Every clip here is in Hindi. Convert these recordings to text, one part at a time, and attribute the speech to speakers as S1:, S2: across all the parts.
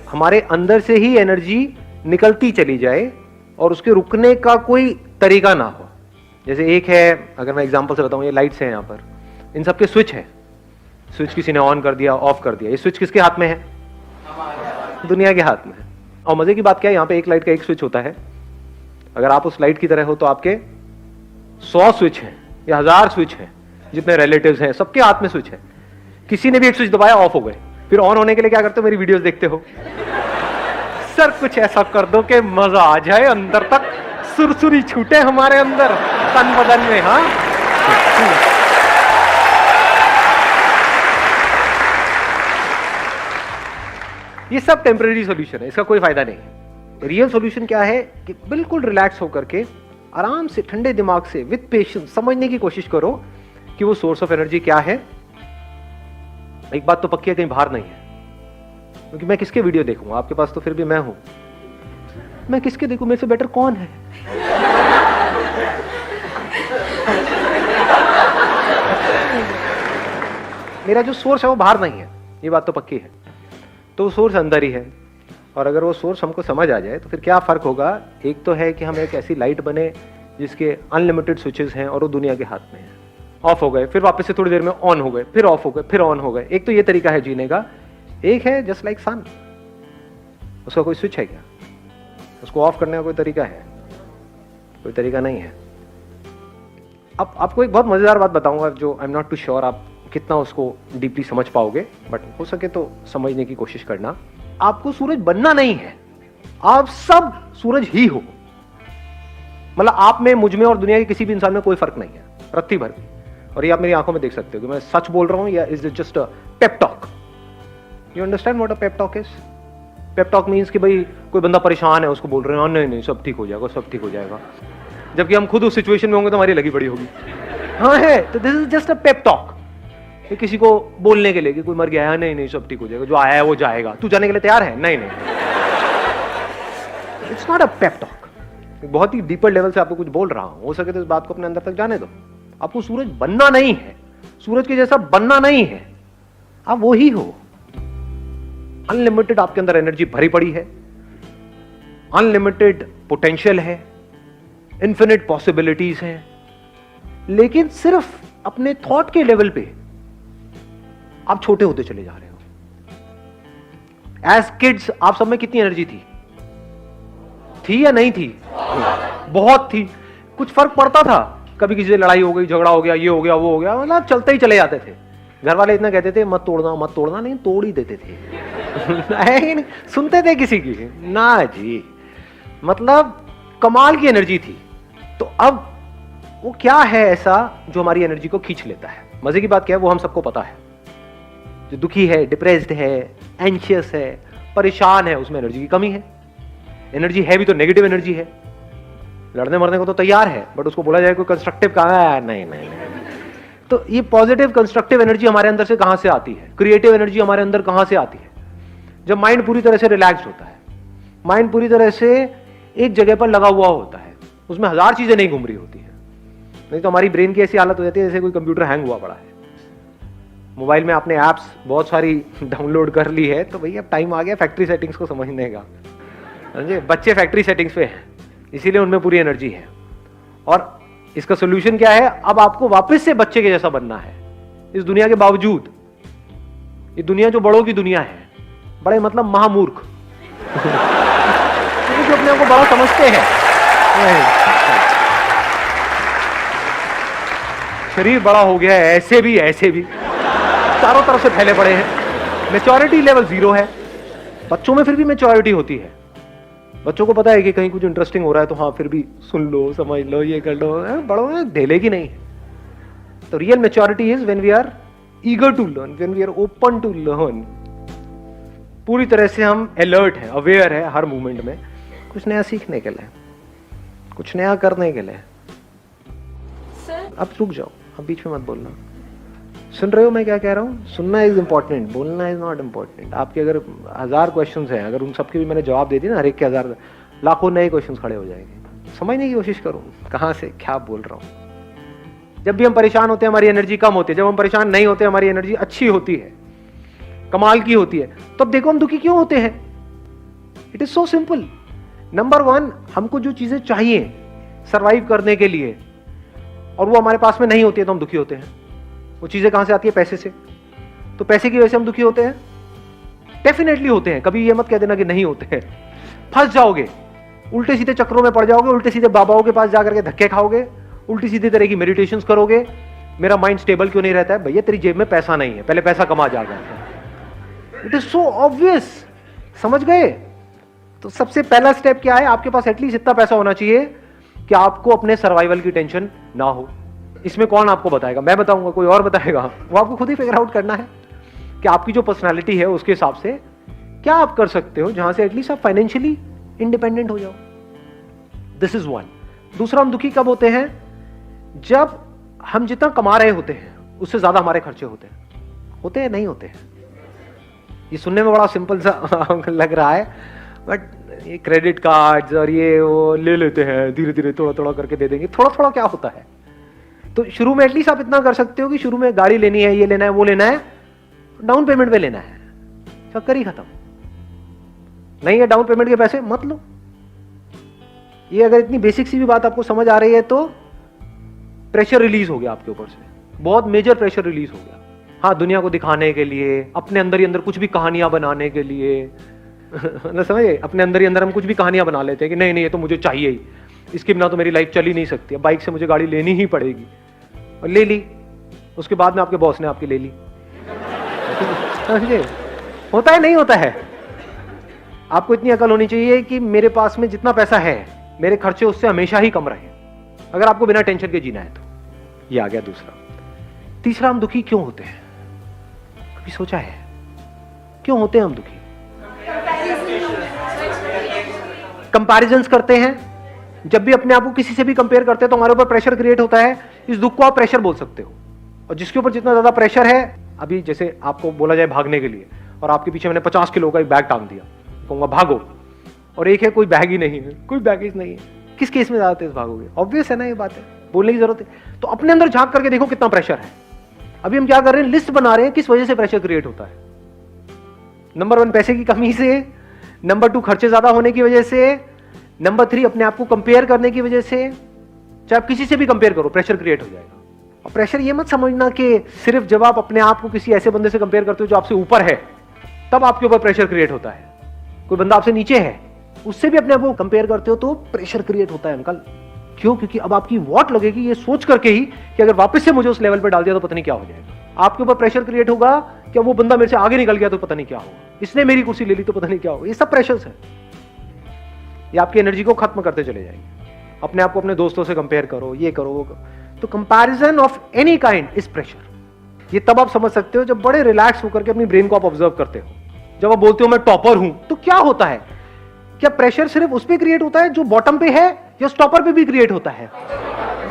S1: हमारे अंदर से ही एनर्जी निकलती चली जाए और उसके रुकने का कोई तरीका ना हो। जैसे एक है, अगर मैं एग्जांपल से बताऊं, ये लाइट्स हैं यहाँ पर, इन सब के स्विच है। स्विच किसी ने ऑन कर दिया, ऑफ कर दिया। ये स्विच किसके हाथ में है? दुनिया के हाथ में है। और मजे की बात क्या है, यहाँ पे एक लाइट का एक स्विच होता है। अगर आप उस लाइट की तरह हो तो आपके 100 स्विच हैं या 1000 स्विच हैं, जितने रिलेटिव्स हैं सबके हाथ में स्विच है। किसी ने भी एक स्विच दबाया, ऑफ हो गए। फिर ऑन होने के लिए क्या करते हो? मेरी वीडियोस देखते हो। सर कुछ ऐसा कर दो कि मजा आ जाए, अंदर तक सुरसुरी छूटे हमारे अंदर तन बदन में। हाँ, ये सब टेम्परेरी सॉल्यूशन है, इसका कोई फायदा नहीं है। रियल सॉल्यूशन क्या है कि बिल्कुल रिलैक्स होकर के आराम से ठंडे दिमाग से विद पेशेंस समझने की कोशिश करो कि वो सोर्स ऑफ एनर्जी क्या है। एक बात तो पक्की है, कहीं बाहर नहीं है। क्योंकि मैं किसके वीडियो देखूंगा? आपके पास तो फिर भी मैं हूं। मैं किसके देखूं? मेरे से बेटर कौन है? मेरा जो सोर्स है वो बाहर नहीं है, ये बात तो पक्की है। तो वो सोर्स अंदर ही है। और अगर वो सोर्स हमको समझ आ जाए तो फिर क्या फर्क होगा? एक तो है कि हम एक ऐसी लाइट बने जिसके अनलिमिटेड स्विचेस हैं और वो दुनिया के हाथ में है। ऑफ हो गए, फिर वापस से थोड़ी देर में ऑन हो गए, फिर ऑफ हो गए, फिर ऑन हो गए। एक तो ये तरीका है जीने का। एक है जस्ट लाइक सन, उसका कोई स्विच है क्या? उसको ऑफ करने का कोई तरीका है? कोई तरीका नहीं है। अब आपको एक बहुत मजेदार बात बताऊंगा जो I am not too sure आप कितना उसको डीपली समझ पाओगे, बट हो सके तो समझने की कोशिश करना। आपको सूरज बनना नहीं है, आप सब सूरज ही हो। मतलब आप में, मुझ में और दुनिया के किसी भी इंसान में कोई फर्क नहीं है, रत्ती भर भी। और ये आप मेरी आंखों में देख सकते हो कि मैं सच बोल रहा हूं या is it just a pep talk. You understand what a pep talk is? Pep talk means कि भाई कोई बंदा परेशान है, उसको बोल रहे हैं नहीं नहीं सब ठीक हो जाएगा, सब ठीक हो जाएगा, जबकि हम खुद उस सिचुएशन में होंगे तो हमारी लगी बड़ी होगी। हाँ है, तो this is just a pep talk. किसी को बोलने के लिए कि कोई मर गया है, नहीं नहीं सब ठीक हो जाएगा, जो आया है वो जाएगा, तू जाने के लिए तैयार है? नहीं नहीं, it's not a pep talk. बहुत ही डीपर लेवल से आपको कुछ बोल रहा हूं, हो सके तो इस बात को अपने अंदर तक जाने दो। आपको सूरज बनना नहीं है, सूरज के जैसा बनना नहीं है, आप वो ही हो। अनलिमिटेड आपके अंदर एनर्जी भरी पड़ी है, अनलिमिटेड पोटेंशियल है, इन्फिनिट पॉसिबिलिटीज हैं, लेकिन सिर्फ अपने थॉट के लेवल पे आप छोटे होते चले जा रहे हो। एज किड्स आप सब में कितनी एनर्जी थी या नहीं थी? बहुत थी। कुछ फर्क पड़ता था? कभी किसी से लड़ाई हो गई, झगड़ा हो गया, ये हो गया, वो हो गया, मतलब चलते ही चले जाते थे। घर वाले इतना कहते थे मत तोड़ना मत तोड़ना, नहीं तोड़ ही देते थे। नहीं सुनते थे किसी की? ना जी, मतलब कमाल की एनर्जी थी। तो अब वो क्या है ऐसा जो हमारी एनर्जी को खींच लेता है? मजे की बात क्या है, वो हम सबको पता है। जो दुखी है, डिप्रेस्ड है, एंशियस है, परेशान है, उसमें एनर्जी की कमी है। एनर्जी है भी तो नेगेटिव एनर्जी है, लड़ने मरने को तो तैयार है, बट उसको बोला जाए कोई कंस्ट्रक्टिव कहां है? नहीं नहीं नहीं। तो ये पॉजिटिव कंस्ट्रक्टिव एनर्जी हमारे अंदर से कहां से आती है? क्रिएटिव एनर्जी हमारे अंदर कहां से आती है? जब माइंड पूरी तरह से रिलैक्स्ड होता है, माइंड पूरी तरह से एक जगह पर लगा हुआ होता है, उसमें हजार चीजें नहीं घूम रही होती है। नहीं तो हमारी ब्रेन की ऐसी हालत हो जाती है जैसे कोई कंप्यूटर हैंग हुआ पड़ा है। मोबाइल में आपने एप्स बहुत सारी डाउनलोड कर ली है, तो भैया टाइम आ गया फैक्ट्री सेटिंग्स को समझने का। समझे? बच्चे फैक्ट्री सेटिंग्स पे हैं, इसीलिए उनमें पूरी एनर्जी है। और इसका सोल्यूशन क्या है? अब आपको वापस से बच्चे के जैसा बनना है इस दुनिया के बावजूद। ये दुनिया जो बड़ों की दुनिया है, बड़े मतलब महामूर्ख जो अपने आप को बड़ा समझते हैं। शरीर बड़ा हो गया है, ऐसे भी ऐसे भी चारों तरफ से फैले पड़े हैं। मैच्योरिटी लेवल 0 है। बच्चों में फिर भी मैच्योरिटी होती है। बच्चों को पता है कि कहीं कुछ इंटरेस्टिंग हो रहा है तो हाँ फिर भी सुन लो, समझ लो, ये कर लो। बड़ों में ढेले की नहीं है। तो real maturity is when we are eager to learn, when we are open to learn. पूरी तरह से हम अलर्ट हैं, अवेयर है हर मूवमेंट में, कुछ नया सीखने के लिए, कुछ नया करने के लिए। अब रुक जाओ, अब बीच में मत बोलना। सुन रहे हो मैं क्या कह रहा हूँ? सुनना इज इंपॉर्टेंट, बोलना इज नॉट इंपॉर्टेंट। आपके अगर 1000 क्वेश्चंस हैं, अगर उन सबके भी मैंने जवाब दे दिए ना, हर एक के 1000, लाखों नए क्वेश्चंस खड़े हो जाएंगे। समझने की कोशिश करो कहाँ से क्या बोल रहा हूँ। जब भी हम परेशान होते हैं हमारी एनर्जी कम होती है, जब हम परेशान नहीं होते हमारी एनर्जी अच्छी होती है, कमाल की होती है। तो अब देखो हम दुखी क्यों होते हैं? It is so simple. Number one, हमको जो चीजें चाहिए सरवाइव करने के लिए और वो हमारे पास में नहीं होती है तो हम दुखी होते हैं। वो चीजें कहां से आती है? पैसे से। तो पैसे की वजह से हम दुखी होते हैं? डेफिनेटली होते हैं। कभी ये मत कह देना कि नहीं होते हैं। फंस जाओगे, उल्टे सीधे चक्रों में पड़ जाओगे, उल्टे सीधे बाबाओं के पास जाकर के धक्के खाओगे, उल्टी सीधी तरह की मेडिटेशंस करोगे। मेरा माइंड स्टेबल क्यों नहीं रहता है? भैया तेरी जेब में पैसा नहीं है, पहले पैसा कमा जाएगा। इट इज सो ऑब्वियस, समझ गए? तो सबसे पहला स्टेप क्या है? आपके पास एटलीस्ट इतना पैसा होना चाहिए कि आपको अपने सर्वाइवल की टेंशन ना हो। इसमें कौन आपको बताएगा? मैं बताऊंगा? कोई और बताएगा? वो आपको खुद ही फिगर आउट करना है कि आपकी जो पर्सनालिटी है उसके हिसाब से क्या आप कर सकते हो जहां से एटलीस्ट आप फाइनेंशियली इंडिपेंडेंट हो जाओ। This is one. दूसरा, हम दुखी कब होते हैं? जब हम जितना कमा रहे होते हैं उससे ज्यादा हमारे खर्चे होते हैं। होते हैं? नहीं होते हैं? ये सुनने में बड़ा सिंपल सा लग रहा है, बट ये क्रेडिट कार्ड्स और ये वो ले लेते हैं, धीरे धीरे थोड़ा थोड़ा करके दे देंगे। थोड़ा थोड़ा क्या होता है? तो शुरू में एटलीस्ट आप इतना कर सकते हो कि शुरू में गाड़ी लेनी है, ये लेना है, वो लेना है, डाउन पेमेंट पे लेना है, चक्कर ही खत्म। नहीं है डाउन पेमेंट के पैसे, मत लो। ये अगर इतनी बेसिक सी भी बात आपको समझ आ रही है तो प्रेशर रिलीज हो गया आपके ऊपर से, बहुत मेजर प्रेशर रिलीज हो गया। हाँ, दुनिया को दिखाने के लिए, अपने अंदर ही अंदर कुछ भी कहानियां बनाने के लिए ना, समझे? अपने अंदर ही अंदर हम कुछ भी कहानियां बना लेते हैं कि नहीं नहीं ये तो मुझे चाहिए ही, इसके बिना तो मेरी लाइफ चल ही नहीं सकती, अब बाइक से मुझे गाड़ी लेनी ही पड़ेगी। और ले ली, उसके बाद में आपके बॉस ने आपकी ले ली। समझे? होता है? नहीं होता है? आपको इतनी अकल होनी चाहिए कि मेरे पास में जितना पैसा है मेरे खर्चे उससे हमेशा ही कम रहे, अगर आपको बिना टेंशन के जीना है तो। ये आ गया दूसरा। तीसरा, हम दुखी क्यों होते हैं? कभी सोचा है क्यों होते हैं हम दुखी? कंपैरिजंस करते हैं। जब भी अपने आप को किसी से भी कंपेयर करते हैं तो हमारे ऊपर प्रेशर क्रिएट होता है। इस दुख को आप प्रेशर बोल सकते हो। और जिसके ऊपर जितना ज्यादा प्रेशर है, अभी जैसे आपको बोला जाए भागने के लिए और आपके पीछे मैंने 50 किलो का एक बैग टांग दिया, कहूंगा भागो, और एक है कोई बैग ही नहीं है, कोई बैगेज नहीं है, किस केस में ज्यादा तेज भागोगे? ऑब्वियस है ना, ये बात है, बोलने की जरूरत है। तो अपने अंदर झांक करके देखो कितना प्रेशर है। अभी हम क्या कर रहे हैं? लिस्ट बना रहे हैं किस वजह से प्रेशर क्रिएट होता है। नंबर 1 पैसे की कमी से, नंबर 2 खर्चे ज्यादा होने की वजह से, नंबर 3 अपने आप को कंपेयर करने की वजह से। चाहे आप किसी से भी कंपेयर करो, प्रेशर क्रिएट हो जाएगा। और प्रेशर ये मत समझना कि सिर्फ जब आप अपने आप को किसी ऐसे बंदे से कंपेयर करते हो जो आपसे ऊपर है तब आपके ऊपर प्रेशर क्रिएट होता है। कोई बंदा आपसे नीचे है, उससे भी अपने आप को कंपेयर करते हो तो प्रेशर क्रिएट होता है अंकल। क्यों? क्योंकि अब आपकी वॉट लगेगी ये सोच करके ही कि अगर वापस से मुझे उस लेवल पे डाल दिया तो पता नहीं क्या हो जाएगा। आपके ऊपर प्रेशर क्रिएट होगा कि वो बंदा मेरे से आगे निकल गया तो पता नहीं क्या होगा, इसने मेरी कुर्सी ले ली तो पता नहीं क्या होगा। ये सब प्रेशर्स है, ये आपकी एनर्जी को खत्म करते चले जाएंगे। अपने आप को अपने दोस्तों से कंपेयर करो, ये करो वो करो। तो comparison of any kind is pressure. ये तब आप समझ सकते हो जब बड़े रिलैक्स होकर के अपनी ब्रेन को आप ऑब्जर्व करते हो। जब आप बोलते हो मैं टॉपर हूं, तो क्या होता है? क्या प्रेशर सिर्फ उस पर क्रिएट होता है जो बॉटम पे है, या टॉपर पे भी क्रिएट होता है?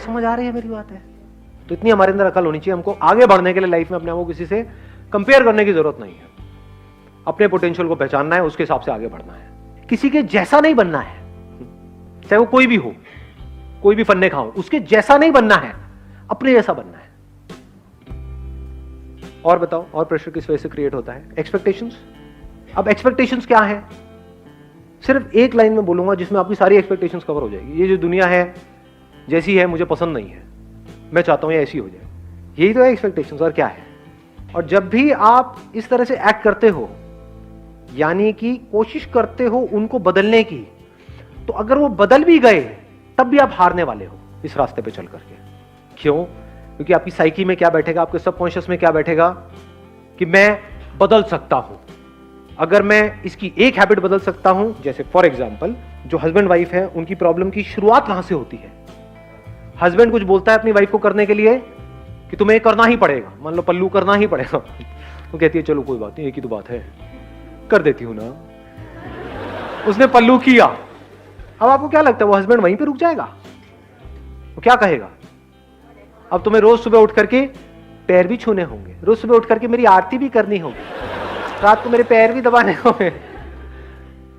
S1: समझ आ रही है मेरी बात है? तो इतनी हमारे अंदर अकल होनी चाहिए, हमको आगे बढ़ने के लिए लाइफ में अपने आप को किसी से कंपेयर करने की जरूरत नहीं है। अपने पोटेंशियल को पहचानना है, उसके हिसाब से आगे बढ़ना है। किसी के जैसा नहीं बनना है, चाहे वो कोई भी हो, कोई भी फन्ने खाओ, उसके जैसा नहीं बनना है, अपने जैसा बनना है। और बताओ, और प्रेशर किस वजह से क्रिएट होता है? एक्सपेक्टेशंस। अब एक्सपेक्टेशंस क्या है? सिर्फ एक लाइन में बोलूंगा जिसमें आपकी सारी एक्सपेक्टेशंस कवर हो जाएगी। ये जो दुनिया है जैसी है मुझे पसंद नहीं है, मैं चाहता हूं ये ऐसी हो जाए, यही तो है एक्सपेक्टेशंस, और क्या है? और जब भी आप इस तरह से एक्ट करते हो, यानी कि कोशिश करते हो उनको बदलने की, तो अगर वो बदल भी गए तब भी आप हारने वाले हो इस रास्ते पे चल करके। क्यों? क्योंकि आपकी साइकी में क्या बैठेगा, आपके सबकॉन्शियस में क्या बैठेगा कि मैं बदल सकता हूं। अगर मैं इसकी एक हैबिट बदल सकता हूं, जैसे फॉर एग्जांपल जो हस्बैंड वाइफ है उनकी प्रॉब्लम की शुरुआत कहां से होती है? हस्बैंड कुछ बोलता है अपनी वाइफ को करने के लिए कि तुम्हें करना ही पड़ेगा, मान लो पल्लू करना ही पड़ेगा, वो कहती है चलो कोई बात नहीं, एक ही तो बात है, कर देती हूं ना। उसने पल्लू किया, अब आपको क्या लगता है वो हस्बैंड वहीं पे रुक जाएगा? वो क्या कहेगा? अब तुम्हें रोज सुबह उठ करके पैर भी छूने होंगे, रोज सुबह उठ करके मेरी आरती भी करनी होगी, रात को मेरे पैर भी दबाने होंगे।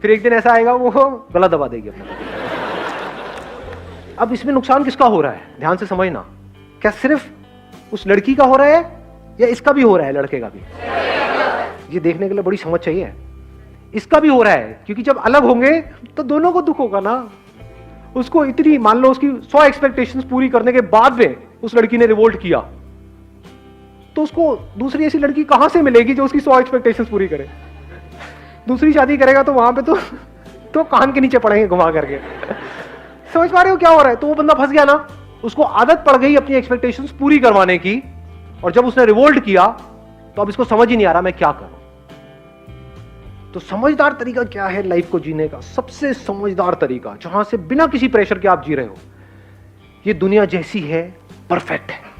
S1: फिर एक दिन ऐसा आएगा वो गला दबा देगी अपना। अब इसमें नुकसान किसका हो रहा है? ध्यान से समझना। क्या सिर्फ उस लड़की का हो रहा है या इसका भी हो रहा है, लड़के का भी? ये देखने के लिए बड़ी समझ चाहिए। इसका भी हो रहा है, क्योंकि जब अलग होंगे तो दोनों को दुख होगा ना। उसको इतनी, मान लो उसकी 100 एक्सपेक्टेशंस पूरी करने के बाद में उस लड़की ने रिवोल्ट किया, तो उसको दूसरी ऐसी लड़की कहां से मिलेगी जो उसकी 100 एक्सपेक्टेशंस पूरी करे? दूसरी शादी करेगा तो वहां पे तो कान के नीचे पड़ेंगे घुमा करके। समझ पा रहे हो क्या हो रहा है? तो वो बंदा फंस गया ना, उसको आदत पड़ गई अपनी एक्सपेक्टेशंस पूरी करवाने की, और जब उसने रिवोल्ट किया तो अब इसको समझ ही नहीं आ रहा मैं क्या करूं। तो समझदार तरीका क्या है लाइफ को जीने का? सबसे समझदार तरीका, जहां से बिना किसी प्रेशर के आप जी रहे हो, ये दुनिया जैसी है परफेक्ट है।